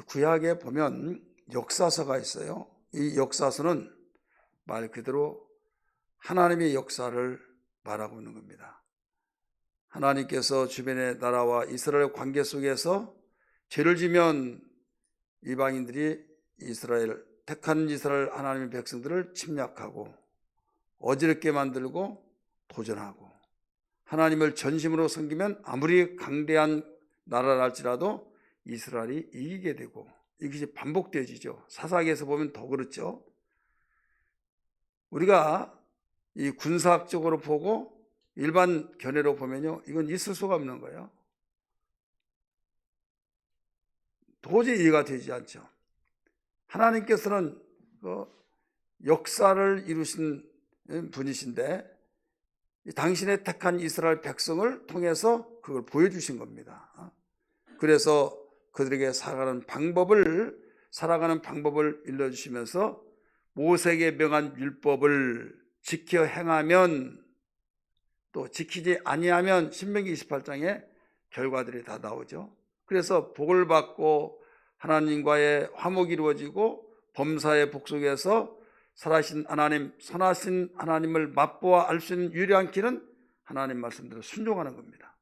구약에 보면 역사서가 있어요. 이 역사서는 말 그대로 하나님의 역사를 말하고 있는 겁니다. 하나님께서 주변의 나라와 이스라엘 관계 속에서 죄를 지면 이방인들이 택한 이스라엘 하나님의 백성들을 침략하고 어지럽게 만들고 도전하고, 하나님을 전심으로 섬기면 아무리 강대한 나라랄지라도 이스라엘이 이기게 되고, 이것이 반복되어지죠. 사사기에서 보면 더 그렇죠. 우리가 이 군사학적으로 보고 일반 견해로 보면요, 이건 있을 수가 없는 거예요. 도저히 이해가 되지 않죠. 하나님께서는 역사를 이루신 분이신데 당신의 택한 이스라엘 백성을 통해서 그걸 보여주신 겁니다. 그래서 그들에게 살아가는 방법을 일러주시면서 모세에게 명한 율법을 지켜 행하면, 또 지키지 아니하면 신명기 28장에 결과들이 다 나오죠. 그래서 복을 받고 하나님과의 화목이 이루어지고 범사의 복속에서 살아신 하나님, 선하신 하나님을 맛보아 알 수 있는 유일한 길은 하나님 말씀대로 순종하는 겁니다.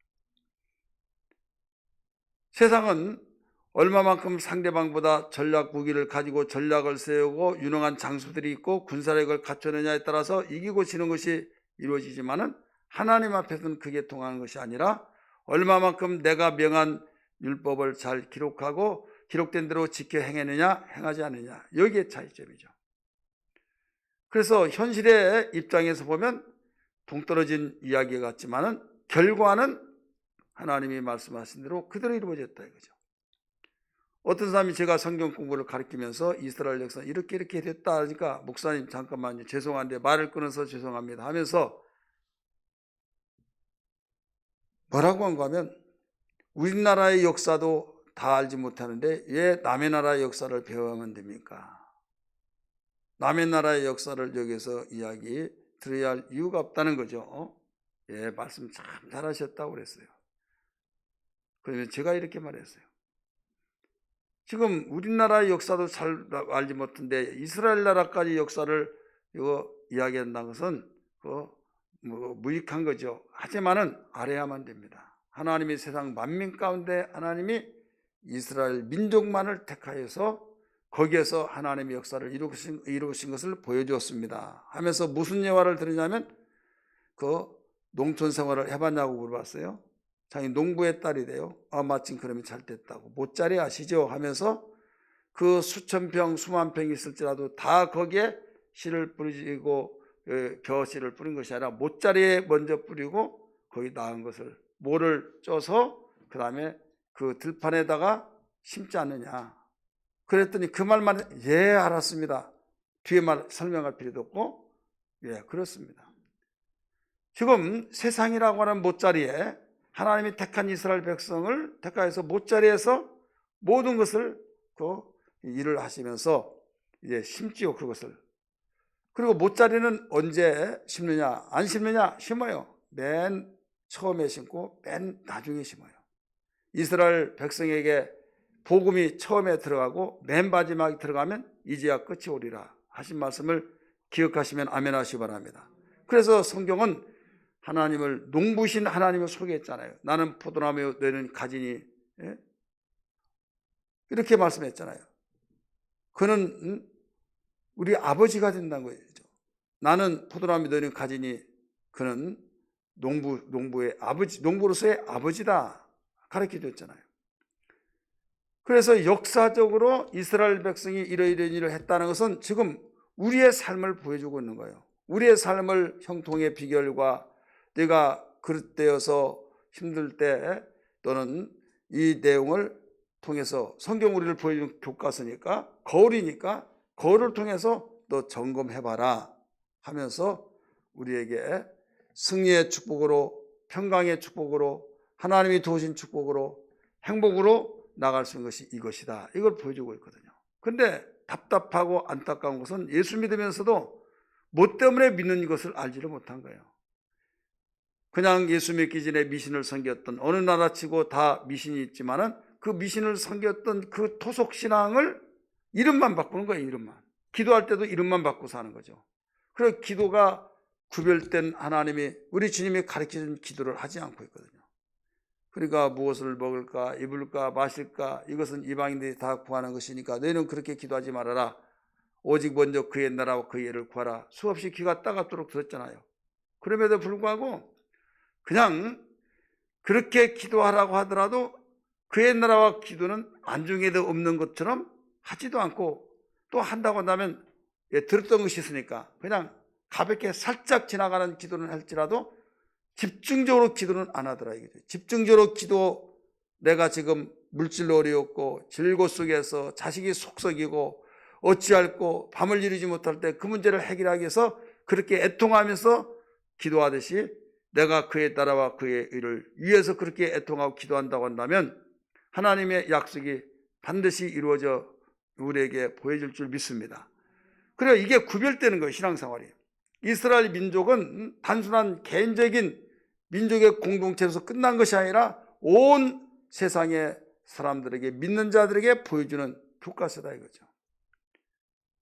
세상은 얼마만큼 상대방보다 전략 무기를 가지고 전략을 세우고 유능한 장수들이 있고 군사력을 갖추느냐에 따라서 이기고 지는 것이 이루어지지만은, 하나님 앞에서는 그게 통하는 것이 아니라 얼마만큼 내가 명한 율법을 잘 기록하고 기록된 대로 지켜 행했느냐 행하지 않느냐, 여기에 차이점이죠. 그래서 현실의 입장에서 보면 동떨어진 이야기 같지만은 결과는 하나님이 말씀하신 대로 그대로 이루어졌다 이거죠. 어떤 사람이 제가 성경 공부를 가르치면서 이스라엘 역사 이렇게 됐다 하니까, 목사님 잠깐만요, 죄송한데 말을 끊어서 죄송합니다 하면서 뭐라고 한가 하면, 우리나라의 역사도 다 알지 못하는데 왜 남의 나라의 역사를 배워야만 됩니까? 남의 나라의 역사를 여기서 이야기 들어야 할 이유가 없다는 거죠. 예, 말씀 참 잘하셨다고 그랬어요. 그러면 제가 이렇게 말했어요. 지금 우리나라의 역사도 잘 알지 못한데 이스라엘 나라까지 역사를 이야기한다는 것은 무익한 거죠. 하지만은 알아야만 됩니다. 하나님이 세상 만민 가운데 하나님이 이스라엘 민족만을 택하여서 거기에서 하나님의 역사를 이루신 것을 보여주었습니다 하면서 무슨 예화를 들으냐면, 농촌 생활을 해봤냐고 물어봤어요. 자기 농부의 딸이 돼요. 마침 그러면 잘 됐다고. 못자리 아시죠? 하면서 그 수천 평 수만 평이 있을지라도 다 거기에 씨를 뿌리고 겨씨를 뿌린 것이 아니라 못자리에 먼저 뿌리고 거기 나은 것을 모를 쪄서 그 다음에 그 들판에다가 심지 않느냐. 그랬더니 그 말만, 예 알았습니다. 뒤에 말 설명할 필요도 없고, 예 그렇습니다. 지금 세상이라고 하는 못자리에 하나님이 택한 이스라엘 백성을 택하여서 못자리에서 모든 것을 일을 하시면서 이제 심지요 그것을. 그리고 못자리는 언제 심느냐? 안 심느냐? 심어요. 맨 처음에 심고 맨 나중에 심어요. 이스라엘 백성에게 복음이 처음에 들어가고 맨 마지막에 들어가면 이제야 끝이 오리라 하신 말씀을 기억하시면 아멘 하시기 바랍니다. 그래서 성경은 하나님을, 농부신 하나님을 소개했잖아요. 나는 포도나무, 너희는 가지니, 이렇게 말씀했잖아요. 그는 우리 아버지가 된다는 거죠. 나는 포도나무, 너희는 가지니, 그는 농부의 아버지, 농부로서의 아버지다 가르쳐 줬잖아요. 그래서 역사적으로 이스라엘 백성이 이런 일을 했다는 것은 지금 우리의 삶을 보여주고 있는 거예요. 우리의 삶을 형통의 비결과 내가 그릇되어서 힘들 때 또는 이 내용을 통해서, 성경 우리를 보여주는 교과서니까, 거울이니까 거울을 통해서 너 점검해봐라 하면서 우리에게 승리의 축복으로, 평강의 축복으로, 하나님이 도우신 축복으로, 행복으로 나갈 수 있는 것이 이것이다, 이걸 보여주고 있거든요. 근데 답답하고 안타까운 것은 예수 믿으면서도 뭐 때문에 믿는 것을 알지를 못한 거예요. 그냥 예수 믿기 전에 미신을 섬겼던, 어느 나라치고 다 미신이 있지만은 그 미신을 섬겼던 그 토속 신앙을 이름만 바꾸는 거예요. 이름만. 기도할 때도 이름만 바꾸고 사는 거죠. 그래서 기도가 구별된 하나님이 우리 주님이 가르쳐준 기도를 하지 않고 있거든요. 그러니까 무엇을 먹을까 입을까 마실까 이것은 이방인들이 다 구하는 것이니까 너희는 그렇게 기도하지 말아라. 오직 먼저 그의 나라와 그의 의를 구하라. 수없이 귀가 따갑도록 들었잖아요. 그럼에도 불구하고 그냥 그렇게 기도하라고 하더라도 그의 나라와 기도는 안중에도 없는 것처럼 하지도 않고 또 한다고 한다면 들었던 것이 있으니까 그냥 가볍게 살짝 지나가는 기도는 할지라도 집중적으로 기도는 안 하더라 이거죠. 집중적으로 기도, 내가 지금 물질로 어려웠고 질고 속에서 자식이 속썩이고 어찌할꼬 밤을 이루지 못할 때 그 문제를 해결하기 위해서 그렇게 애통하면서 기도하듯이 내가 그의 나라와 그의 의를 위해서 그렇게 애통하고 기도한다고 한다면 하나님의 약속이 반드시 이루어져 우리에게 보여줄 줄 믿습니다. 그래서 이게 구별되는 거예요. 신앙생활이. 이스라엘 민족은 단순한 개인적인 민족의 공동체에서 끝난 것이 아니라 온 세상의 사람들에게, 믿는 자들에게 보여주는 교과서다 이거죠.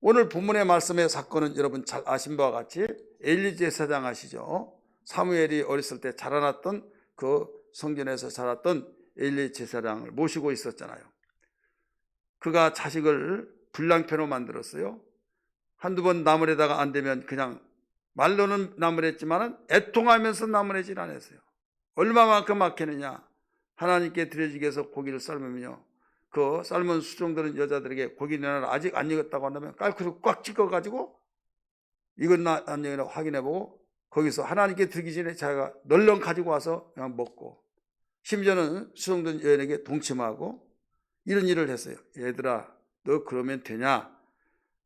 오늘 본문의 말씀의 사건은 여러분 잘 아신 바와 같이 엘리 제사장 아시죠? 사무엘이 어렸을 때 자라났던 그 성전에서 자랐던 엘리 제사장을 모시고 있었잖아요. 그가 자식을 불량패로 만들었어요. 한두 번 나무래다가 안 되면 그냥 말로는 나무랬지만 애통하면서 나무래질 않았어요. 얼마만큼 아끼느냐. 하나님께 드려지기 위해서 고기를 삶으면요, 그 삶은 수종들은 여자들에게 고기 내놔라 아직 안 익었다고 한다면 깔끔히 꽉 찍어가지고 익었나 안 익었나 확인해보고 거기서 하나님께 드리기 전에 자기가 널렁 가지고 와서 그냥 먹고, 심지어는 수종된 여인에게 동침하고 이런 일을 했어요. 얘들아 너 그러면 되냐?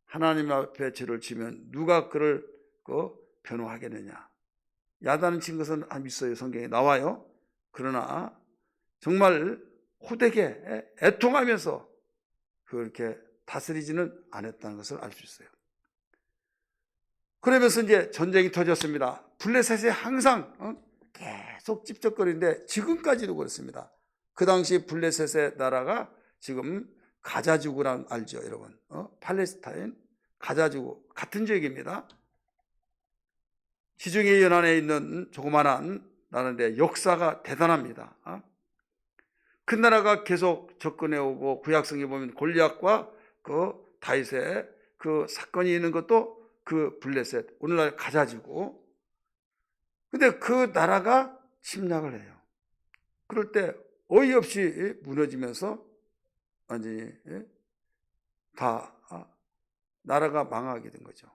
하나님 앞에 죄를 지면 누가 그를 변호하겠느냐? 야단을 친 것은 안 있어요. 성경에 나와요. 그러나 정말 호되게 애통하면서 그렇게 다스리지는 않았다는 것을 알 수 있어요. 그러면서 이제 전쟁이 터졌습니다. 블레셋이 항상 계속 찝쩍거리는데 지금까지도 그렇습니다. 그 당시 블레셋의 나라가 지금 가자지구랑 알죠, 여러분? 팔레스타인 가자지구 같은 지역입니다. 지중해 연안에 있는 조그만한 나라인데 역사가 대단합니다. 그 나라가 계속 접근해 오고 구약성에 보면 골리앗과 그 다윗의 그 사건이 있는 것도 그 블레셋, 오늘날 가자지구. 근데 그 나라가 침략을 해요. 그럴 때 어이없이 무너지면서 완전히 다 나라가 망하게 된 거죠.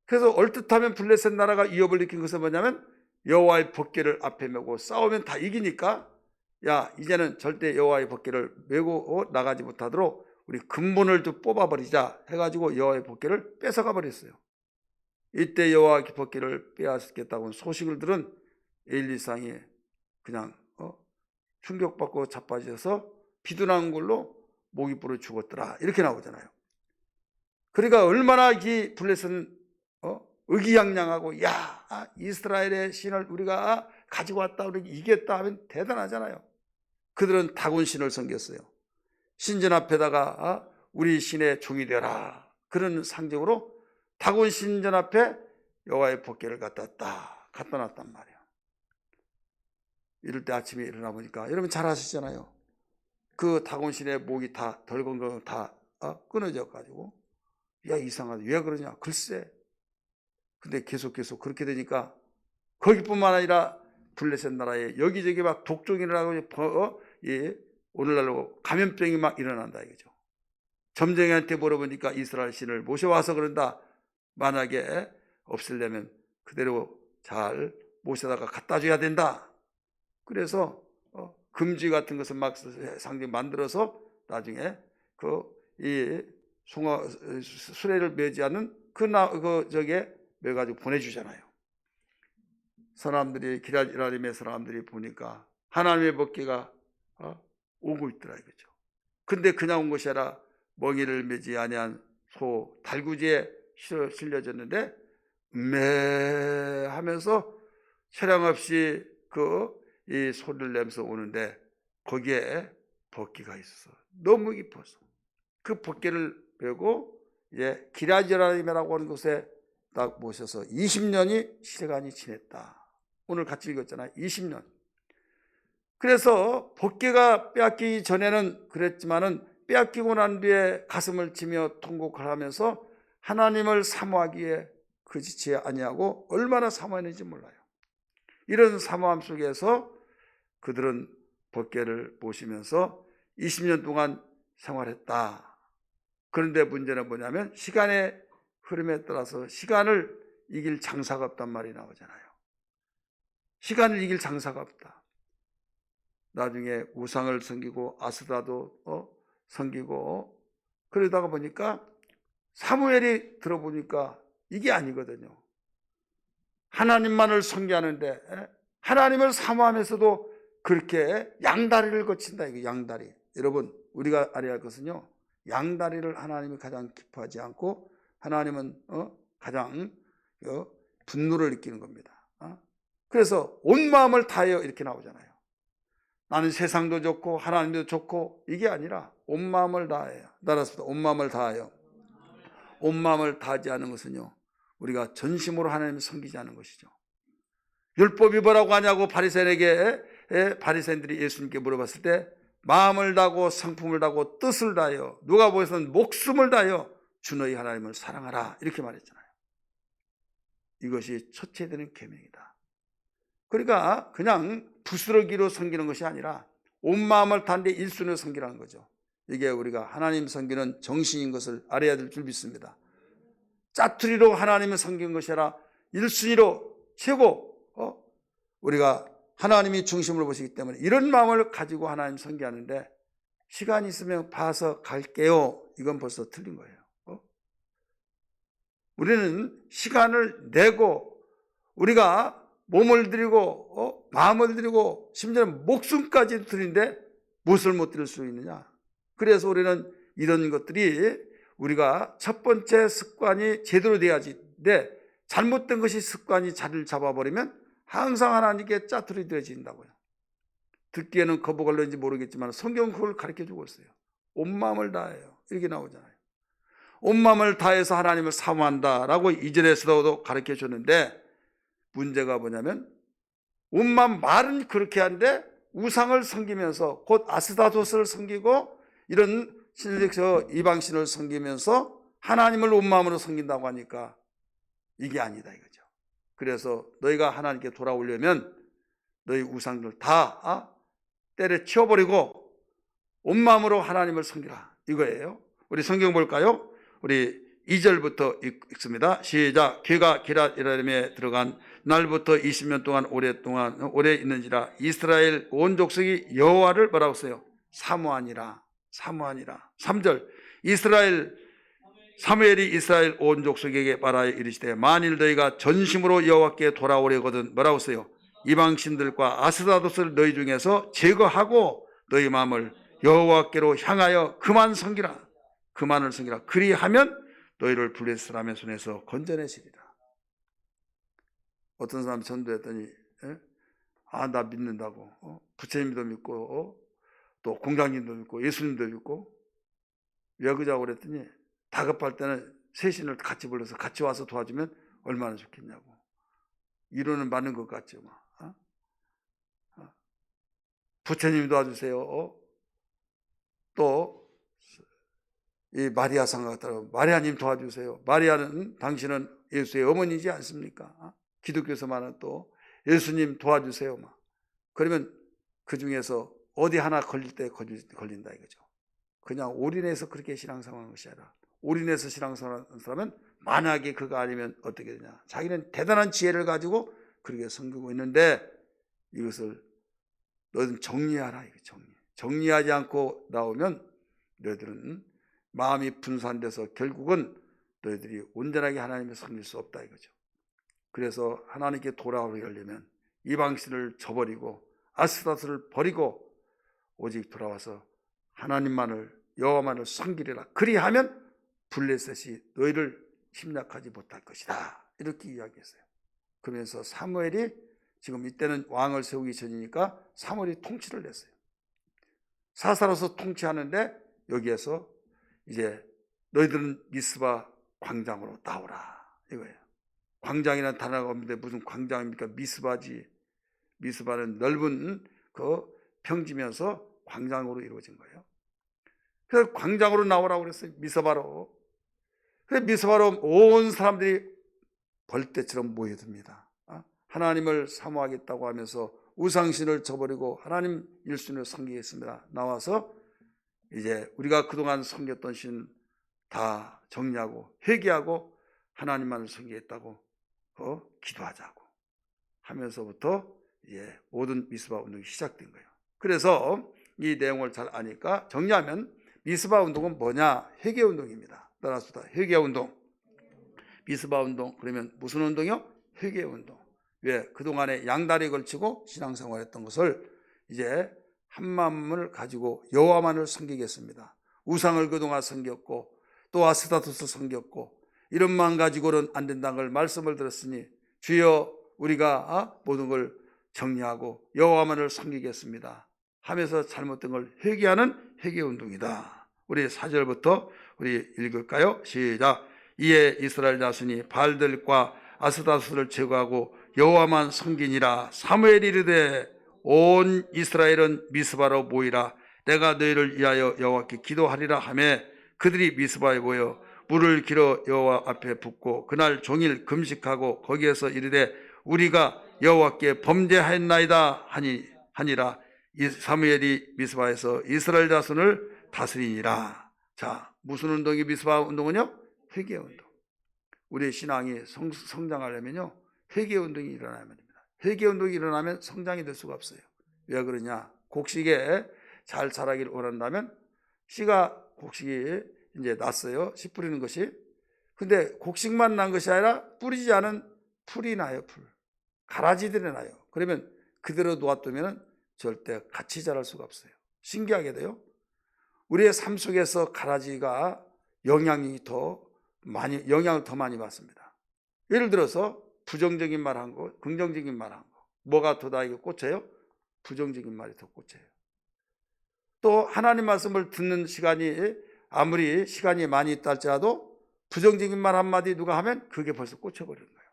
그래서 얼뜻하면 블레셋 나라가 위협을 느낀 것은 뭐냐면 여호와의 법궤를 앞에 메고 싸우면 다 이기니까 야 이제는 절대 여호와의 법궤를 메고 나가지 못하도록 우리 근본을 좀 뽑아버리자 해가지고 여호와의 법궤를 뺏어가 버렸어요. 이때 여호와의 법궤를 빼앗겠다고 소식을 들은 엘리상이 그냥 충격받고 자빠져서 비둔한 걸로 목이 부러 죽었더라 이렇게 나오잖아요. 그러니까 얼마나 이 블레셋은 의기양양하고 야 이스라엘의 신을 우리가 가지고 왔다 우리 이겼다 하면 대단하잖아요. 그들은 다곤 신을 섬겼어요. 신전 앞에다가 우리 신의 종이 되라 그런 상징으로 다곤 신전 앞에 여호와의 법궤를 갖다 놨단 말이에요. 이럴 때 아침에 일어나 보니까 여러분 잘 아시잖아요. 그 다곤 신의 목이 다 덜건강 다 끊어져 가지고 야 이상하다 왜 그러냐 글쎄. 근데 계속 그렇게 되니까 거기뿐만 아니라 블레셋 나라에 여기저기 막 독종이 일어나고 오늘날로 감염병이 막 일어난다 이거죠. 점쟁이한테 물어보니까 이스라엘 신을 모셔와서 그런다. 만약에 없애려면 그대로 잘 모셔다가 갖다 줘야 된다. 그래서 금지 같은 것을 막 상징 만들어서 나중에 이 수레를 매지 않는 저게 매가지고 보내주잖아요. 사람들이 기라림의 사람들이 보니까 하나님의 법궤가 오고 있더라 이거죠. 근데 그냥 온 것이 아니라 멍이를 매지 아니한 소 달구지에 실려졌는데 매 하면서 차량 없이 이 소리를 내면서 오는데 거기에 복귀가 있어서 너무 깊어서 그 복귀를 배우고 이제 기라지라임이라고 하는 곳에 딱 모셔서 20년이 시간이 지냈다. 오늘 같이 읽었잖아요. 20년. 그래서 복귀가 빼앗기기 전에는 그랬지만은 빼앗기고 난 뒤에 가슴을 치며 통곡을 하면서 하나님을 사모하기에 그지치 아니하고 얼마나 사모했는지 몰라요. 이런 사모함 속에서 그들은 복귀를 모시면서 20년 동안 생활했다. 그런데 문제는 뭐냐면 시간의 흐름에 따라서 시간을 이길 장사가 없단 말이 나오잖아요. 시간을 이길 장사가 없다. 나중에 우상을 섬기고 아스라도 섬기고 그러다가 보니까 사무엘이 들어보니까 이게 아니거든요. 하나님만을 섬기하는데 하나님을 사모하면서도 그렇게 양다리를 거친다. 이거 양다리. 여러분 우리가 알아야 할 것은요. 양다리를 하나님이 가장 기뻐하지 않고 하나님은 가장 분노를 느끼는 겁니다. 그래서 온 마음을 다하여 이렇게 나오잖아요. 나는 세상도 좋고 하나님도 좋고 이게 아니라 온 마음을 다하여 따라서 온 마음을 다하여 온 마음을 다하지 않은 것은요. 우리가 전심으로 하나님을 섬기지 않은 것이죠. 율법이 뭐라고 하냐고 바리새인들이 예수님께 물어봤을 때 마음을 다하고 성품을 다하고 뜻을 다하여 누가복음에서는 목숨을 다하여 주 너희 하나님을 사랑하라 이렇게 말했잖아요. 이것이 첫째 되는 계명이다. 그러니까 그냥 부스러기로 섬기는 것이 아니라 온 마음을 다하는데 일순위로 섬기라는 거죠. 이게 우리가 하나님 섬기는 정신인 것을 알아야 될 줄 믿습니다. 짜투리로 하나님을 섬기는 것이 아니라 일순위로 최고 우리가 하나님이 중심으로 보시기 때문에 이런 마음을 가지고 하나님 섬기하는데 시간이 있으면 봐서 갈게요. 이건 벌써 틀린 거예요. 우리는 시간을 내고 우리가 몸을 드리고 마음을 드리고 심지어는 목숨까지 드리는데 무엇을 못 드릴 수 있느냐. 그래서 우리는 이런 것들이 우리가 첫 번째 습관이 제대로 돼야지. 근데 잘못된 것이 습관이 자리를 잡아버리면 항상 하나님께 짜투리 되어진다고요. 듣기에는 거부갈는지 모르겠지만 성경은 그걸 가르쳐주고 있어요. 온 마음을 다해요. 이렇게 나오잖아요. 온 마음을 다해서 하나님을 사모한다라고 이전에서도 가르쳐줬는데 문제가 뭐냐면 온 마음 말은 그렇게 하는데 우상을 섬기면서 곧 아스다도스를 섬기고 이런 신적 이방신을 섬기면서 하나님을 온 마음으로 섬긴다고 하니까 이게 아니다 이거죠. 그래서 너희가 하나님께 돌아오려면 너희 우상들 다 때려치워버리고 온 마음으로 하나님을 섬기라 이거예요. 우리 성경 볼까요? 우리 2절부터 읽습니다. 시작. 귀가 기라리임에 들어간 날부터 20년 동안 오래 있는지라 이스라엘 온 족속이 여호와를 뭐라고 써요? 사모하니라. 3절. 사무엘이 이스라엘 온 족속에게 말하여 이르시되 만일 너희가 전심으로 여호와께 돌아오려거든 뭐라고 써요? 이방신들과 아스라도스를 너희 중에서 제거하고 너희 마음을 여호와께로 향하여 그만을 섬기라. 그리하면 너희를 블레셋 사람의 손에서 건져내시리라. 어떤 사람이 전도했더니 나 믿는다고 부처님도 믿고 또 공장님도 믿고 예수님도 믿고 왜 그러자고 그랬더니 다급할 때는 셋신을 같이 불러서 같이 와서 도와주면 얼마나 좋겠냐고. 이론은 맞는 것 같죠. 부처님 도와주세요. 또 이 마리아 상가처럼 마리아님 도와주세요. 마리아는 당신은 예수의 어머니지 않습니까? 기독교에서 말하는 또 예수님 도와주세요. 그러면 그 중에서 어디 하나 걸릴 때 걸린다 이거죠. 그냥 올인해서 그렇게 신앙생활하는 것이 아니라 올인해서 신앙생활하는 사람은 만약에 그가 아니면 어떻게 되냐. 자기는 대단한 지혜를 가지고 그렇게 섬기고 있는데 이것을 너희는 정리하라. 이거 정리하지 않고 나오면 너희들은 마음이 분산돼서 결국은 너희들이 온전하게 하나님을 섬길 수 없다 이거죠. 그래서 하나님께 돌아오게 하려면 이방신을 저버리고 아스타스를 버리고 오직 돌아와서 하나님만을 여호와만을 섬기리라. 그리하면 블레셋이 너희를 침략하지 못할 것이다. 이렇게 이야기했어요. 그러면서 사무엘이 지금 이때는 왕을 세우기 전이니까 사무엘이 통치를 했어요. 사사로서 통치하는데 여기에서 이제 너희들은 미스바 광장으로 나오라 이거예요. 광장이라는 단어가 없는데 무슨 광장입니까? 미스바지. 미스바는 넓은 그 평지면서 광장으로 이루어진 거예요. 그래서 광장으로 나오라고 그랬어요. 미스바로. 그래서 미스바로 온 사람들이 벌떼처럼 모여듭니다. 하나님을 사모하겠다고 하면서 우상신을 저버리고 하나님 일순을 섬기겠습니다. 나와서 이제 우리가 그동안 섬겼던 신 다 정리하고 회개하고 하나님만을 섬기겠다고 기도하자고 하면서부터 이제 모든 미스바 운동이 시작된 거예요. 그래서 이 내용을 잘 아니까 정리하면 미스바 운동은 뭐냐? 회개 운동입니다. 따라서 회개 운동. 미스바 운동 그러면 무슨 운동이요? 회개 운동. 왜? 그동안에 양다리에 걸치고 신앙생활했던 것을 이제 한 마음을 가지고 여호와만을 섬기겠습니다. 우상을 그동안 섬겼고 또 아스타로스 섬겼고 이런 마음 가지고는 안 된다는 걸 말씀을 들었으니 주여 우리가 모든 걸 정리하고 여호와만을 섬기겠습니다 하면서 잘못된 걸 회개하는 회개운동이다. 우리 4절부터 우리 읽을까요? 시작. 이에 이스라엘 자손이 바알들과 아스타로스를 제거하고 여호와만 섬기니라. 사무엘이 이르되 온 이스라엘은 미스바로 모이라. 내가 너희를 위하여 여호와께 기도하리라 하며 그들이 미스바에 모여 물을 길어 여호와 앞에 붓고 그날 종일 금식하고 거기에서 이르되 우리가 여호와께 범죄하였나이다 하니라. 사무엘이 미스바에서 이스라엘 자손을 다스리니라. 자, 무슨 운동이 미스바 운동은요? 회개 운동. 우리의 신앙이 성장하려면요 회개 운동이 일어나야 됩니다. 회개 운동이 일어나면 성장이 될 수가 없어요. 왜 그러냐? 곡식에 잘 자라기를 원한다면 씨가 곡식이 이제 났어요. 씨 뿌리는 것이. 근데 곡식만 난 것이 아니라 뿌리지 않은 풀이 나요. 풀. 가라지들이 나요. 그러면 그대로 놓아두면 절대 같이 자랄 수가 없어요. 신기하게도요. 우리의 삶 속에서 가라지가 영향을 더 많이 받습니다. 예를 들어서 부정적인 말 한 거, 긍정적인 말 한 거. 뭐가 더 나에게 꽂혀요? 부정적인 말이 더 꽂혀요. 또 하나님 말씀을 듣는 시간이 아무리 시간이 많이 있다 할지라도 부정적인 말 한마디 누가 하면 그게 벌써 꽂혀버리는 거예요.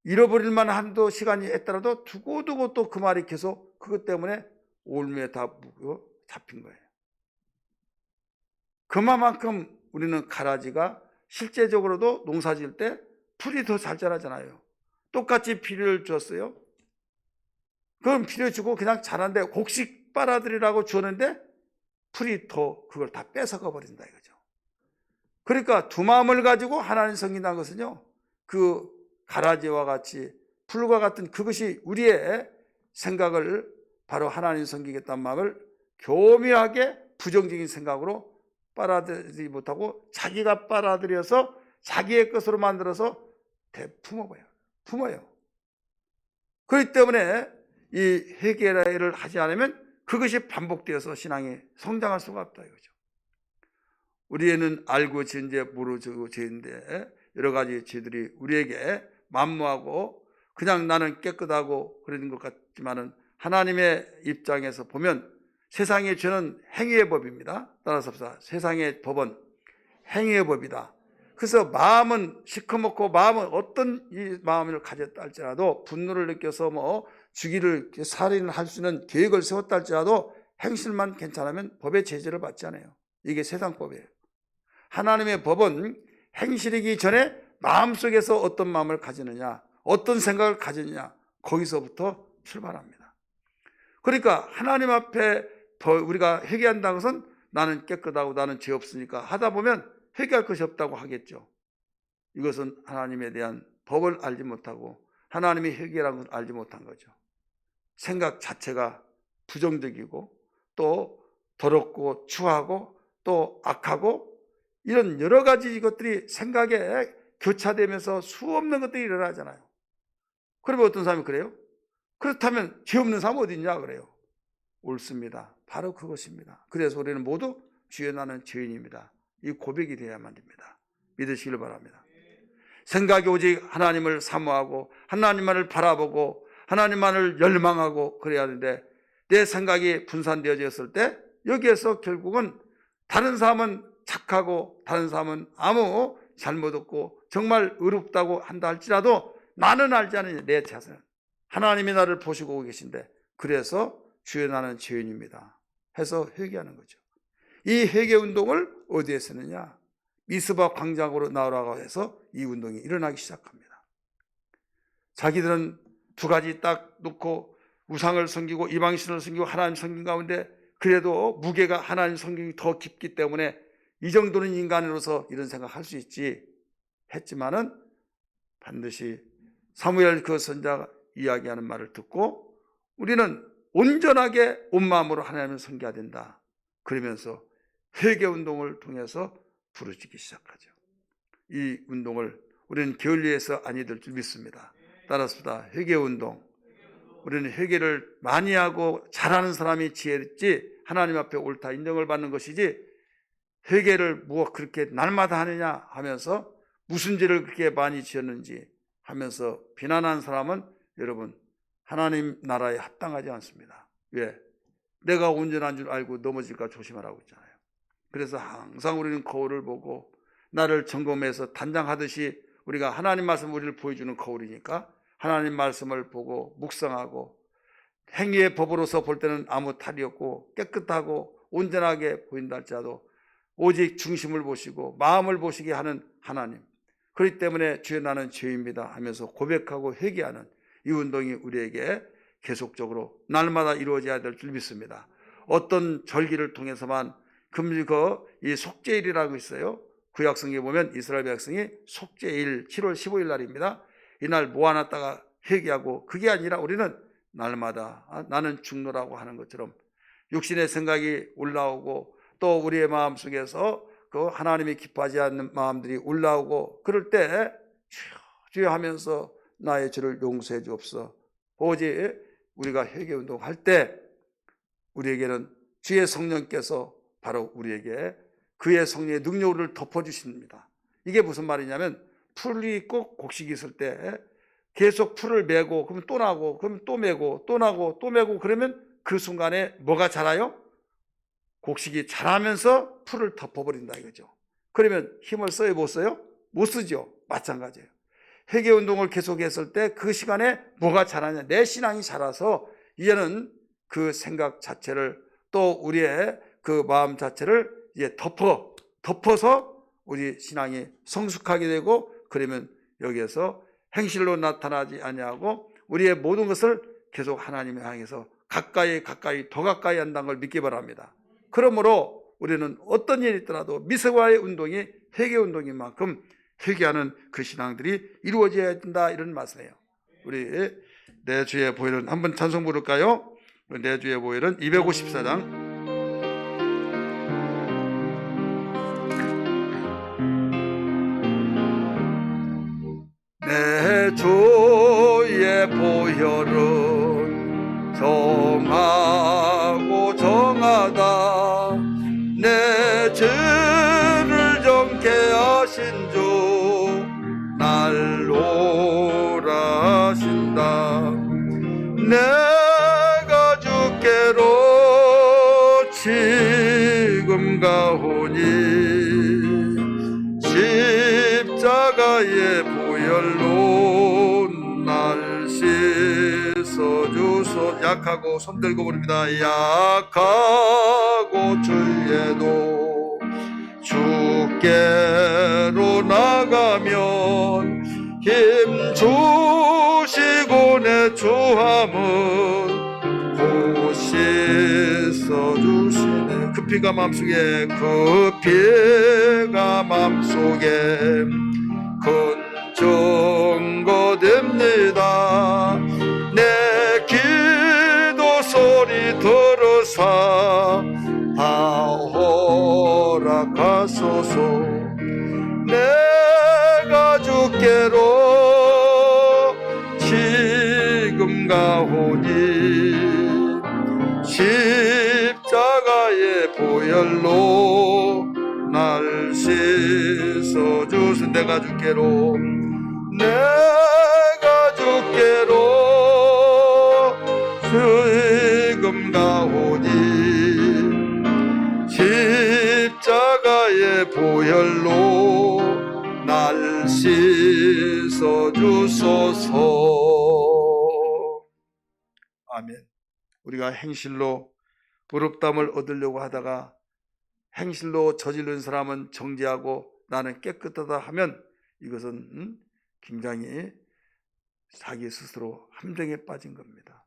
잃어버릴 만한 한도 시간이 있더라도 두고두고 또 그 말이 계속 그것 때문에 올무에 다 잡힌 거예요. 그만큼 우리는 가라지가 실제적으로도 농사 지을 때 풀이 더 잘 자라잖아요. 똑같이 비료를 줬어요. 그럼 비료 주고 그냥 자란데 곡식 빨아들이라고 주었는데 풀이 더 그걸 다 뺏어가 버린다 이거죠. 그러니까 두 마음을 가지고 하나님 섬긴다는 것은요, 그 가라지와 같이 풀과 같은 그것이 우리의 생각을 바로 하나님 섬기겠다는 마음을 교묘하게 부정적인 생각으로 빨아들이지 못하고 자기가 빨아들여서 자기의 것으로 만들어서 품어요. 그렇기 때문에 이 회개를 하지 않으면 그것이 반복되어서 신앙이 성장할 수가 없다 이거죠. 우리는 알고 지은 죄 모르고 지은데 여러 가지 죄들이 우리에게 만무하고 그냥 나는 깨끗하고 그러는 것 같지만은 하나님의 입장에서 보면 세상의 죄는 행위의 법입니다. 따라서 세상의 법은 행위의 법이다. 그래서 마음은 시커멓고 마음은 어떤 이 마음을 가졌다 할지라도 분노를 느껴서 죽이를 살인을 할 수 있는 계획을 세웠다 할지라도 행실만 괜찮으면 법의 제재를 받지 않아요. 이게 세상법이에요. 하나님의 법은 행실이기 전에 마음속에서 어떤 마음을 가지느냐, 어떤 생각을 가지느냐, 거기서부터 출발합니다. 그러니까 하나님 앞에 우리가 회개한다는 것은 나는 깨끗하고 나는 죄 없으니까 하다 보면 회개할 것이 없다고 하겠죠. 이것은 하나님에 대한 법을 알지 못하고 하나님이 회개라는 걸 알지 못한 거죠. 생각 자체가 부정적이고 또 더럽고 추하고 또 악하고 이런 여러 가지 것들이 생각에 교차되면서 수없는 것들이 일어나잖아요. 그러면 어떤 사람이 그래요? 그렇다면 죄 없는 사람 어디 있냐 그래요. 옳습니다. 바로 그것입니다. 그래서 우리는 모두 주여 나는 죄인입니다. 이 고백이 되어야만 됩니다. 믿으시길 바랍니다. 생각이 오직 하나님을 사모하고 하나님만을 바라보고 하나님만을 열망하고 그래야 하는데 내 생각이 분산되어졌을 때 여기에서 결국은 다른 사람은 착하고 다른 사람은 아무 잘못 없고 정말 의롭다고 한다 할지라도 나는 알지 않으니 내 자신은 하나님이 나를 보시고 계신데 그래서 주여 나는 죄인입니다 해서 회개하는 거죠. 이 회개 운동을 어디에 쓰느냐? 미스바 광장으로 나오라고 해서 이 운동이 일어나기 시작합니다. 자기들은 두 가지 딱 놓고 우상을 섬기고 이방신을 섬기고 하나님 섬긴 가운데 그래도 무게가 하나님 섬김이 더 깊기 때문에 이 정도는 인간으로서 이런 생각할 수 있지 했지만은 반드시 사무엘 그 선자가 이야기하는 말을 듣고 우리는 온전하게 온 마음으로 하나님을 섬겨야 된다. 그러면서 회개 운동을 통해서 부르짖기 시작하죠. 이 운동을 우리는 게을리해서 아니 될 줄 믿습니다. 따라서 회개 운동, 우리는 회개를 많이 하고 잘하는 사람이 지혜있지 하나님 앞에 옳다 인정을 받는 것이지 회개를 뭐 그렇게 날마다 하느냐 하면서 무슨 죄를 그렇게 많이 지었는지 하면서 비난하는 사람은 여러분 하나님 나라에 합당하지 않습니다. 왜? 내가 온전한 줄 알고 넘어질까 조심하라고 있잖아요. 그래서 항상 우리는 거울을 보고 나를 점검해서 단장하듯이 우리가 하나님 말씀 우리를 보여주는 거울이니까 하나님 말씀을 보고 묵상하고 행위의 법으로서 볼 때는 아무 탈이 없고 깨끗하고 온전하게 보인다 할지라도 오직 중심을 보시고 마음을 보시게 하는 하나님, 그렇기 때문에 주여 나는 죄인입니다 하면서 고백하고 회개하는 이 운동이 우리에게 계속적으로 날마다 이루어져야 될 줄 믿습니다. 어떤 절기를 통해서만 이 속죄일이라고 있어요. 구약성경에 보면 이스라엘 백성이 속죄일 7월 15일 날입니다. 이날 모아놨다가 회개하고 그게 아니라 우리는 날마다 나는 죽노라고 하는 것처럼 육신의 생각이 올라오고 또 우리의 마음속에서 그 하나님이 기뻐하지 않는 마음들이 올라오고 그럴 때 주여 하면서 나의 죄를 용서해 주옵소서. 오직 우리가 회개운동 할 때 우리에게는 주의 성령께서 바로 우리에게 그의 성령의 능력을 덮어주십니다. 이게 무슨 말이냐면 풀이 꼭 곡식이 있을 때 계속 풀을 메고 그러면 또 나고 그러면 또 메고 또 나고 또 메고 그러면 그 순간에 뭐가 자라요? 곡식이 자라면서 풀을 덮어버린다 이거죠. 그러면 힘을 써요 못 써요? 못 쓰죠. 마찬가지예요. 회개운동을 계속했을 때 그 시간에 뭐가 자라냐? 내 신앙이 자라서 이제는 그 생각 자체를 또 우리의 그 마음 자체를 이제 덮어서 우리 신앙이 성숙하게 되고 그러면 여기에서 행실로 나타나지 아니하고 우리의 모든 것을 계속 하나님을 향해서 가까이 더 가까이 한다는 걸 믿기 바랍니다. 그러므로 우리는 어떤 일이 있더라도 미세와의 운동이 회개 운동인 만큼 회개하는 그 신앙들이 이루어져야 된다 이런 말씀이에요. 우리 내 주의 보혈은 한번 찬송 부를까요? 내 주의 보혈은 254장 내 주의 보혈은 정하고 정하다 내 죄를 정케 하신 주 날 놀라신다 내가 주께로 지금 가오니 십자가의 보혈로 날 씻어주소. 약하고 손들고 부릅니다. 약하고 주에도 주께로 나가면 힘 주시고 내 주함은 곧 씻어주시네. 그 피가 맘속에 그 피가 맘속에 큰 증거됩니다. 내 기도 소리 들으사 다 허락하소서. 내가 주께로 지금 가오니 십자가의 보혈로 날 씻어주소. 내가 주께로 지금 가오니 십자가의 보혈로 날 씻어 주소서. 아멘. 우리가 행실로 의롭다함을 얻으려고 하다가 행실로 저지른 사람은 정죄하고 나는 깨끗하다 하면 이것은 굉장히 자기 스스로 함정에 빠진 겁니다.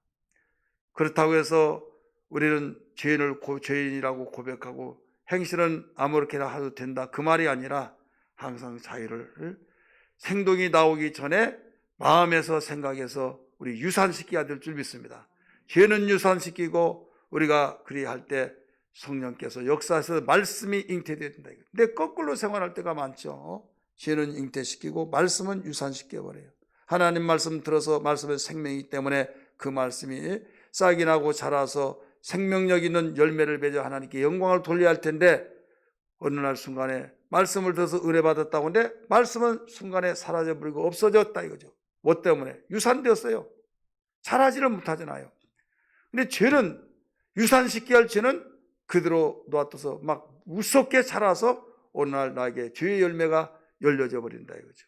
그렇다고 해서 우리는 죄인이라고 고백하고 행실은 아무렇게나 해도 된다, 그 말이 아니라 항상 자유를 생동이 나오기 전에 마음에서 생각해서 우리 유산시켜야 될 줄 믿습니다. 죄는 유산시키고 우리가 그리할 때 성령께서 역사에서 말씀이 잉태되어야 된다. 근데 거꾸로 생활할 때가 많죠. 죄는 잉태시키고 말씀은 유산시켜버려요. 하나님 말씀 들어서 말씀의 생명이기 때문에 그 말씀이 싹이 나고 자라서 생명력 있는 열매를 맺어 하나님께 영광을 돌려야 할 텐데, 어느 날 순간에 말씀을 들어서 의뢰받았다고 하는데 말씀은 순간에 사라져버리고 없어졌다 이거죠. 뭐 때문에? 유산되었어요. 자라지를 못하잖아요. 근데 죄는, 유산시켜야 할 죄는 그대로 놔둬서 막 무섭게 자라서 어느 날 나에게 죄의 열매가 열려져 버린다 이거죠.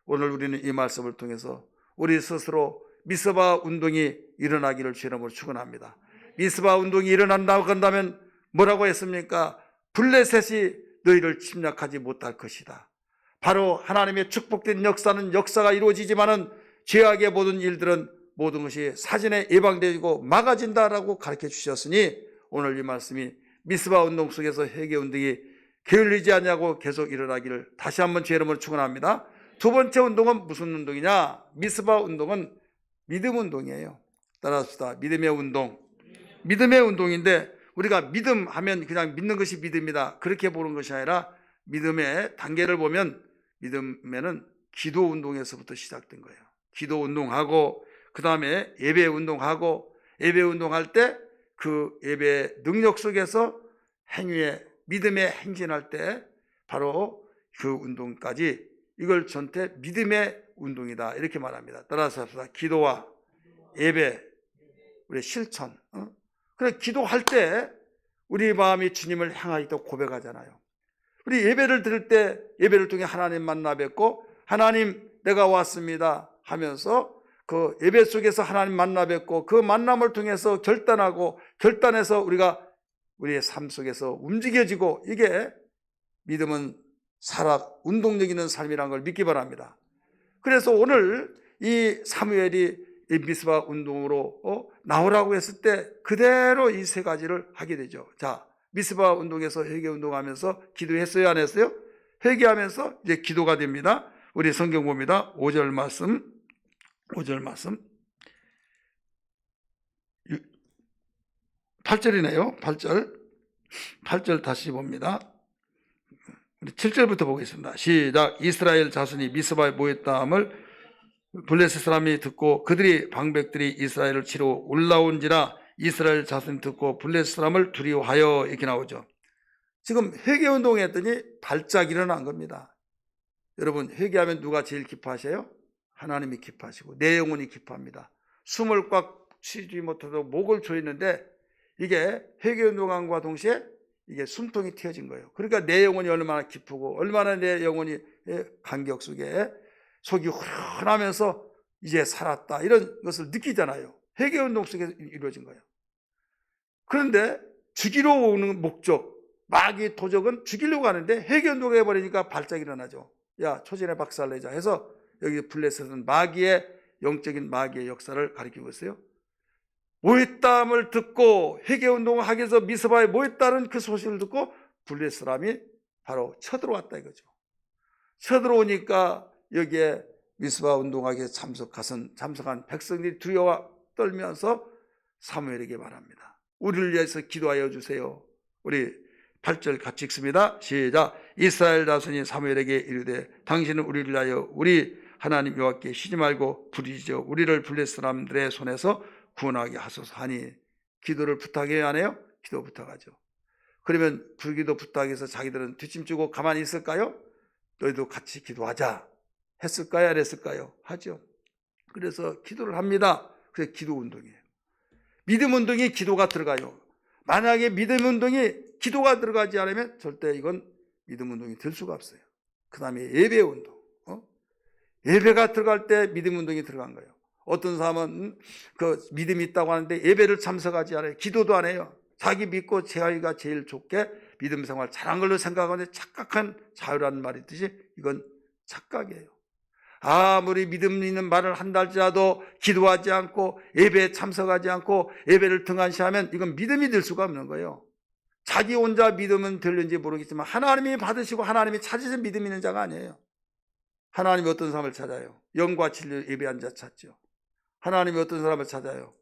오늘 우리는 이 말씀을 통해서 우리 스스로 미스바 운동이 일어나기를 주님으로 축원합니다. 미스바 운동이 일어난다고 한다면 뭐라고 했습니까? 블레셋이 너희를 침략하지 못할 것이다. 바로 하나님의 축복된 역사가 이루어지지만은 죄악의 모든 일들은 모든 것이 사전에 예방되고 막아진다라고 가르쳐 주셨으니, 오늘 이 말씀이 미스바 운동 속에서 회개 운동이 게을리지 않냐고 계속 일어나기를 다시 한번 제 이름으로 축원합니다. 두 번째 운동은 무슨 운동이냐? 미스바 운동은 믿음 운동이에요. 따라합시다. 믿음의 운동. 믿음의 운동인데, 우리가 믿음 하면 그냥 믿는 것이 믿음이다, 그렇게 보는 것이 아니라 믿음의 단계를 보면 믿음에는 기도 운동에서부터 시작된 거예요. 기도 운동하고 그 다음에 예배 운동하고, 예배 운동할 때 그 예배 능력 속에서 행위에 믿음에 행진할 때 바로 그 운동까지, 이걸 전체 믿음의 운동이다 이렇게 말합니다. 따라서 합시다. 기도와 예배, 우리 실천. 그래, 기도할 때 우리 마음이 주님을 향하기도 고백하잖아요. 우리 예배를 드릴 때 예배를 통해 하나님 만나 뵙고, 하나님 내가 왔습니다 하면서 그 예배 속에서 하나님 만나 뵙고, 그 만남을 통해서 결단하고, 결단해서 우리가 우리의 삶 속에서 움직여지고, 이게 믿음은 운동력 있는 삶이라는 걸 믿기 바랍니다. 그래서 오늘 이 사무엘이 이 미스바 운동으로 나오라고 했을 때 그대로 이 세 가지를 하게 되죠. 자, 미스바 운동에서 회개 운동하면서 기도했어요, 안 했어요? 회개하면서 이제 기도가 됩니다. 우리 성경 봅니다. 5절 말씀 8절이네요. 8절 다시 봅니다. 우리 7절부터 보겠습니다. 시작. 이스라엘 자손이 미스바에 모였다함을 블레셋 사람이 듣고 그들이 방백들이 이스라엘을 치러 올라온지라 이스라엘 자손이 듣고 블레셋 사람을 두려워하여, 이렇게 나오죠. 지금 회개운동을 했더니 발작 일어난 겁니다. 여러분, 회개하면 누가 제일 기뻐하세요? 하나님이 기뻐하시고 내 영혼이 기뻐합니다. 숨을 꽉 쉬지 못해도 목을 조이는데, 이게 회개운동함과 동시에 이게 숨통이 튀어진 거예요. 그러니까 내 영혼이 얼마나 기쁘고 얼마나 내 영혼이 감격 속에 속이 후련하면서 이제 살았다, 이런 것을 느끼잖아요. 회개운동 속에서 이루어진 거예요. 그런데 죽이러 오는 목적, 마귀의 도적은 죽이려고 하는데 회개운동을 해버리니까 발작이 일어나죠. 야, 초전에 박살내자 해서, 여기 블레셋은 영적인 마귀의 역사를 가리키고 있어요. 모였다함을 듣고 회개운동을 하기 위해서 미스바에 모였다는 그 소식을 듣고 블레셋 사람이 바로 쳐들어왔다 이거죠. 쳐들어오니까 여기에 미스바 운동하기에 참석한 백성들이 두려워 떨면서 사무엘에게 말합니다. 우리를 위해서 기도하여 주세요. 우리 8절 같이 읽습니다. 시작. 이스라엘 자손이 사무엘에게 이르되 당신은 우리를 위하여 우리 하나님 여호와께 쉬지 말고 부르짖어 우리를 블레셋 사람들의 손에서 구원하게 하소서 하니, 기도를 부탁해야 하네요. 기도 부탁하죠. 그러면 불기도 부탁해서 자기들은 뒷짐지고 가만히 있을까요? 너희도 같이 기도하자 했을까요? 안 했을까요? 하죠. 그래서 기도를 합니다. 그게 기도 운동이에요. 믿음 운동이 기도가 들어가요. 만약에 믿음 운동이 기도가 들어가지 않으면 절대 이건 믿음 운동이 될 수가 없어요. 그 다음에 예배 운동. 예배가 들어갈 때 믿음 운동이 들어간 거예요. 어떤 사람은 그 믿음이 있다고 하는데 예배를 참석하지 않아요. 기도도 안 해요. 자기 믿고 자기가 제일 좋게 믿음 생활 잘한 걸로 생각하는데 착각한 자유라는 말이 있듯이 이건 착각이에요. 아무리 믿음 있는 말을 한다 할지라도 기도하지 않고 예배에 참석하지 않고 예배를 등한시하면 이건 믿음이 될 수가 없는 거예요. 자기 혼자 믿음은 들는지 모르겠지만 하나님이 받으시고 하나님이 찾으신 믿음 있는 자가 아니에요. 하나님이 어떤 사람을 찾아요? 영과 진리를 예배한 자 찾죠. 하나님이 어떤 사람을 찾아요?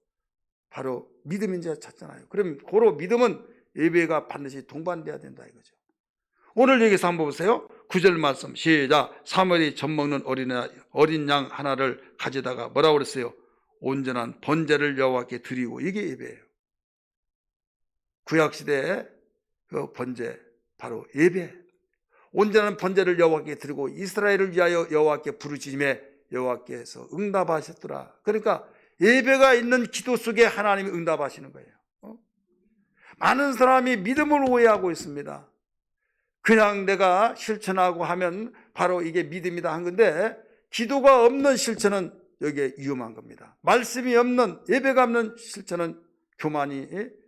바로 믿음 있는 자 찾잖아요. 그럼 고로 믿음은 예배가 반드시 동반돼야 된다 이거죠. 오늘 여기서 한번 보세요. 9절 말씀 시작. 사무엘이 젖 먹는 어린 양 하나를 가져다가 뭐라고 그랬어요? 온전한 번제를 여호와께 드리고, 이게 예배예요. 구약시대의 그 번제, 바로 예배. 온전한 번제를 여호와께 드리고 이스라엘을 위하여 여호와께 부르짖음에 여호와께서 응답하셨더라. 그러니까 예배가 있는 기도 속에 하나님이 응답하시는 거예요. 많은 사람이 믿음을 오해하고 있습니다. 그냥 내가 실천하고 하면 바로 이게 믿음이다 한 건데, 기도가 없는 실천은 여기에 위험한 겁니다. 말씀이 없는, 예배가 없는 실천은 교만이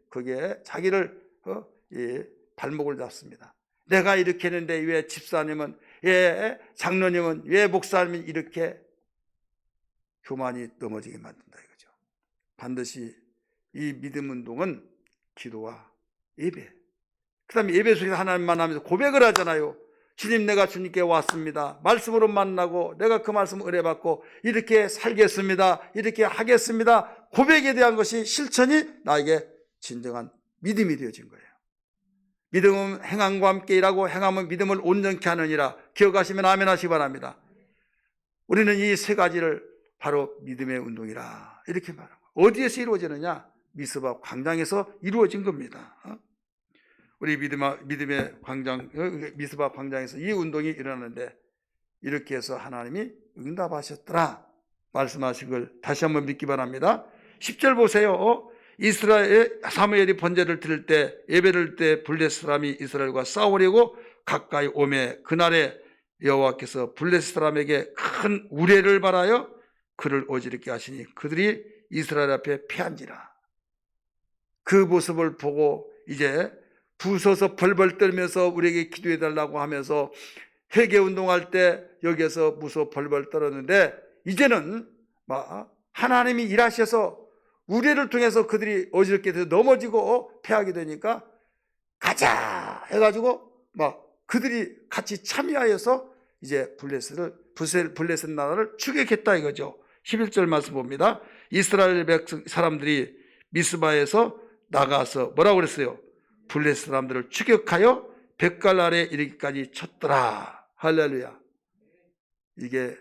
거기에 자기를 발목을 잡습니다. 내가 이렇게 했는데 왜 집사님은, 왜 장로님은, 왜 목사님은 이렇게, 교만이 넘어지게 만든다 이거죠. 반드시 이 믿음 운동은 기도와 예배, 그 다음에 예배 속에서 하나님 만나면서 고백을 하잖아요. 주님, 내가 주님께 왔습니다. 말씀으로 만나고 내가 그 말씀 은혜받고 이렇게 살겠습니다. 이렇게 하겠습니다. 고백에 대한 것이 실천이 나에게 진정한 믿음이 되어진 거예요. 믿음은 행함과 함께 일하고 행함은 믿음을 온전케 하느니라. 기억하시면 아멘 하시기 바랍니다. 우리는 이 세 가지를 바로 믿음의 운동이라 이렇게 말합니다. 어디에서 이루어지느냐? 미스바 광장에서 이루어진 겁니다. 우리 믿음의 광장, 미스바 광장에서 이 운동이 일어나는데, 이렇게 해서 하나님이 응답하셨더라 말씀하신 걸 다시 한번 믿기 바랍니다. 10절 보세요. 이스라엘 사무엘이 번제를 드릴 때, 예배를 때 블레셋 사람이 이스라엘과 싸우려고 가까이 오매 그날에 여호와께서 블레셋 사람에게 큰 우레를 발하여 그를 어지럽게 하시니 그들이 이스라엘 앞에 패한지라. 그 모습을 보고 이제 부서서 벌벌 떨면서 우리에게 기도해 달라고 하면서 회개 운동할 때 여기에서 무서워 벌벌 떨었는데, 이제는 하나님이 일하셔서 우리를 통해서 그들이 어지럽게 돼서 넘어지고 패하게 되니까 가자 해가지고 그들이 같이 참여하여서 이제 블레셋 나라를 추격했다 이거죠. 11절 말씀 봅니다. 이스라엘 백성 사람들이 미스바에서 나가서 뭐라고 그랬어요? 블레셋 사람들을 추격하여 벳갈 아래 이르기까지 쳤더라. 할렐루야. 이게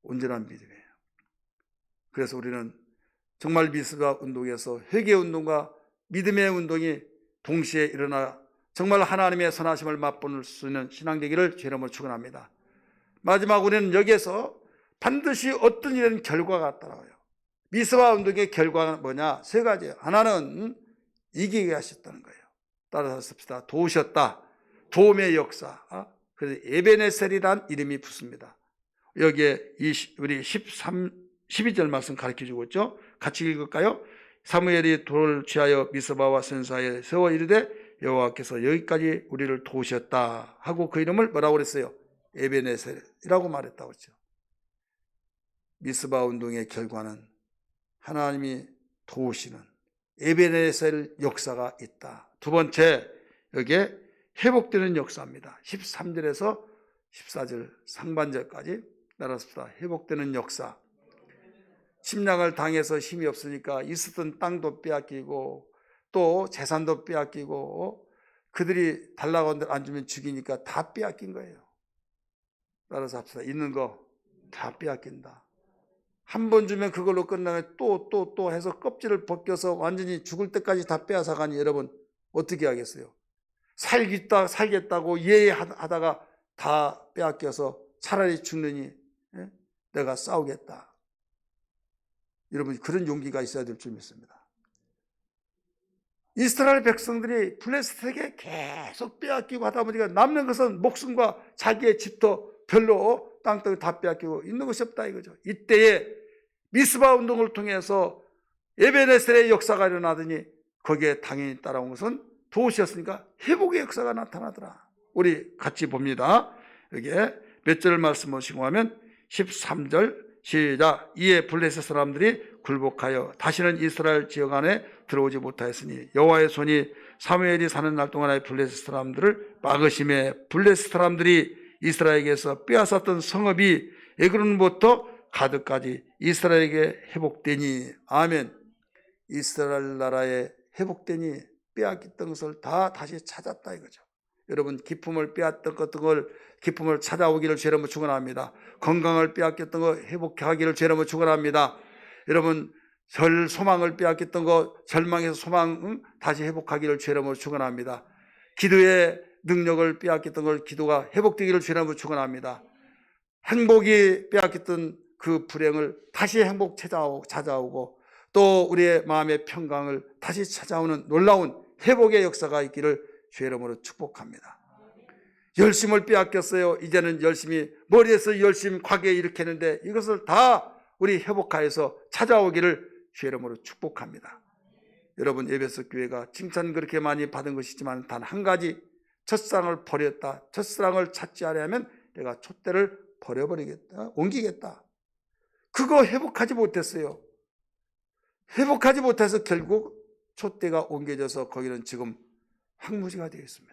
온전한 믿음이에요. 그래서 우리는 정말 미스바 운동에서 회개 운동과 믿음의 운동이 동시에 일어나 정말 하나님의 선하심을 맛볼 수 있는 신앙 되기를 주의 이름으로 축원합니다. 마지막 우리는 여기에서 반드시 어떤 일은 결과가 따라와요. 미스바 운동의 결과는 뭐냐? 세 가지예요. 하나는 이기게 하셨다는 거예요. 따라서 씁시다. 도우셨다. 도움의 역사. 그래서 에베네셀이란 이름이 붙습니다. 여기에 우리 12절 말씀 가르쳐 주고 있죠. 같이 읽을까요? 사무엘이 돌을 취하여 미스바와 선사에 세워 이르되 여호와께서 여기까지 우리를 도우셨다 하고 그 이름을 뭐라고 그랬어요? 에베네셀이라고 말했다고 했죠. 미스바 운동의 결과는 하나님이 도우시는 에베네셀 역사가 있다. 두 번째, 여기에 회복되는 역사입니다. 13절에서 14절 상반절까지 따라서 회복되는 역사. 침략을 당해서 힘이 없으니까 있었던 땅도 빼앗기고 또 재산도 빼앗기고 그들이 달라고 하는데 안 주면 죽이니까 다 빼앗긴 거예요. 따라서 합시다. 있는 거 다 빼앗긴다. 한 번 주면 그걸로 끝나면 또 해서 껍질을 벗겨서 완전히 죽을 때까지 다 빼앗아가니 여러분 어떻게 하겠어요? 살겠다고 예하다가 다 빼앗겨서 차라리 죽느니 내가 싸우겠다. 여러분 그런 용기가 있어야 될 줄 믿습니다. 이스라엘 백성들이 블레셋에게 계속 빼앗기고 하다 보니까 남는 것은 목숨과 자기의 집도 별로 땅덩이 다 빼앗기고 있는 것이 없다 이거죠. 이때에 미스바 운동을 통해서 에베네셀의 역사가 일어나더니 거기에 당연히 따라온 것은 도시였으니까 회복의 역사가 나타나더라. 우리 같이 봅니다. 여기에 몇 절 말씀 보시고 하면 13절 시작. 이에 블레셋 사람들이 굴복하여 다시는 이스라엘 지역 안에 들어오지 못하였으니 여호와의 손이 사무엘이 사는 날 동안에 블레셋 사람들을 막으심에 블레셋 사람들이 이스라엘에게서 빼앗았던 성읍이 에그론부터 가드까지 이스라엘에게 회복되니 아멘. 이스라엘 나라에 회복되니 빼앗겼던 것을 다 다시 찾았다 이거죠. 여러분 기쁨을 빼앗던 것들 기쁨을 찾아오기를 주의 이름으로 축원합니다. 건강을 빼앗겼던 거 회복하기를 주의 이름으로 축원합니다. 여러분 소망을 빼앗겼던 거 절망에서 소망 다시 회복하기를 주의 이름으로 축원합니다. 기도의 능력을 빼앗겼던 걸 기도가 회복되기를 주의 이름으로 축원합니다. 행복이 빼앗겼던 그 불행을 다시 행복 찾아오고 또 우리의 마음의 평강을 다시 찾아오는 놀라운 회복의 역사가 있기를 주의 이름으로 축복합니다. 열심을 빼앗겼어요. 이제는 열심히 머리에서 열심히 과거에 일으켰는데 이것을 다 우리 회복하여서 찾아오기를 주의 이름으로 축복합니다. 여러분 에베소 교회가 칭찬 그렇게 많이 받은 것이지만 단 한 가지 첫사랑을 버렸다. 첫사랑을 찾지 않으면 내가 촛대를 버려버리겠다. 옮기겠다. 그거 회복하지 못했어요. 회복하지 못해서 결국 촛대가 옮겨져서 거기는 지금 황무지가 되어 있습니다.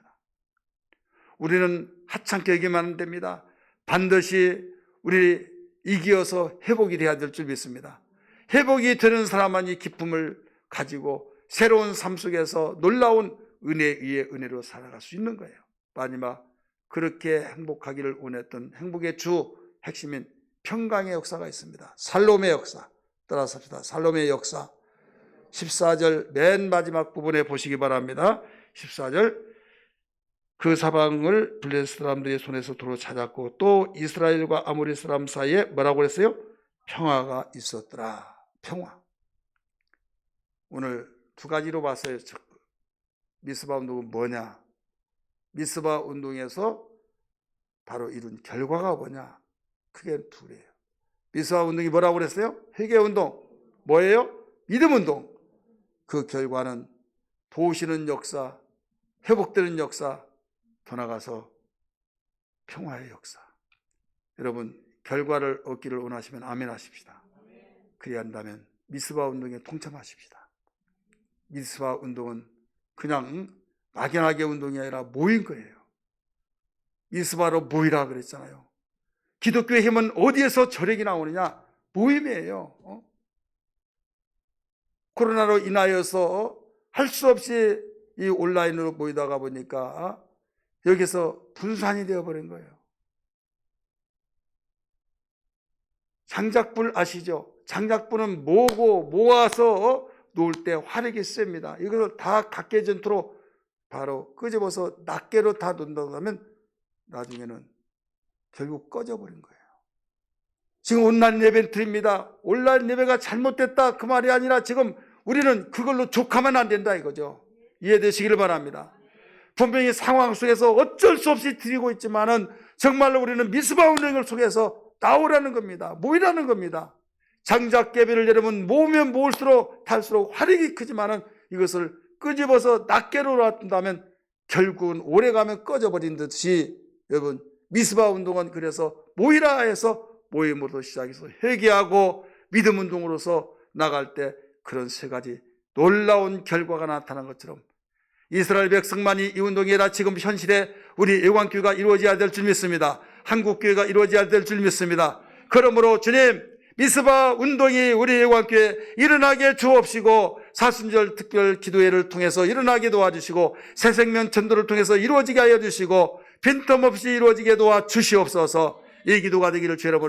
우리는 하찮게 여기면 안 됩니다. 반드시 우리 이기어서 회복이 돼야 될 줄 믿습니다. 회복이 되는 사람만이 기쁨을 가지고 새로운 삶 속에서 놀라운 은혜 위에 은혜로 살아갈 수 있는 거예요. 마지막 그렇게 행복하기를 원했던 행복의 주 핵심인 평강의 역사가 있습니다. 살롬의 역사 따라서 합시다. 살롬의 역사 14절 맨 마지막 부분에 보시기 바랍니다. 14절 그 사방을 블레셋 사람들의 손에서 도로 찾았고 또 이스라엘과 아모리 사람 사이에 뭐라고 그랬어요? 평화가 있었더라. 평화. 오늘 두 가지로 봤어요. 미스바 운동은 뭐냐? 미스바 운동에서 바로 이룬 결과가 뭐냐? 크게 둘이에요. 미스바 운동이 뭐라고 그랬어요? 회개 운동. 뭐예요? 믿음 운동. 그 결과는 도우시는 역사, 회복되는 역사, 더 나가서 평화의 역사. 여러분 결과를 얻기를 원하시면 아멘 하십시다. 그래야 한다면 미스바 운동에 동참하십시다. 미스바 운동은 그냥 막연하게 운동이 아니라 모인 거예요. 미스바로 모이라 그랬잖아요. 기독교의 힘은 어디에서 저력이 나오느냐? 모임이에요. 코로나로 인하여서 할 수 없이 이 온라인으로 모이다가 보니까 여기서 분산이 되어버린 거예요. 장작불 아시죠? 장작불은 모아서 놓을 때 화력이 셉니다. 이것을 다 각계 전투로 바로 끄집어서 낱개로 다 놓는다고 하면 나중에는 결국 꺼져버린 거예요. 지금 온라인 예배는 드립니다. 온라인 예배가 잘못됐다 그 말이 아니라 지금 우리는 그걸로 족하면 안 된다 이거죠. 이해되시기를 바랍니다. 분명히 상황 속에서 어쩔 수 없이 드리고 있지만은 정말로 우리는 미스바 운동을 속에서 나오라는 겁니다. 모이라는 겁니다. 장작개비를 여러분 모으면 모을수록 탈수록 화력이 크지만은 이것을 끄집어서 낱개로 놔둔다면 결국은 오래가면 꺼져버린 듯이 여러분 미스바 운동은 그래서 모이라 해서 모임으로 시작해서 회개하고 믿음 운동으로서 나갈 때 그런 세 가지 놀라운 결과가 나타난 것처럼 이스라엘 백성만이 이 운동이 아니라 지금 현실에 우리 애관교회가 이루어져야 될 줄 믿습니다. 한국교회가 이루어져야 될 줄 믿습니다. 그러므로 주님 미스바 운동이 우리 애관교회에 일어나게 주옵시고 사순절 특별 기도회를 통해서 일어나게 도와주시고 새생명 전도를 통해서 이루어지게 하여 주시고 빈틈없이 이루어지게 도와주시옵소서. 이 기도가 되기를 주의 이름으로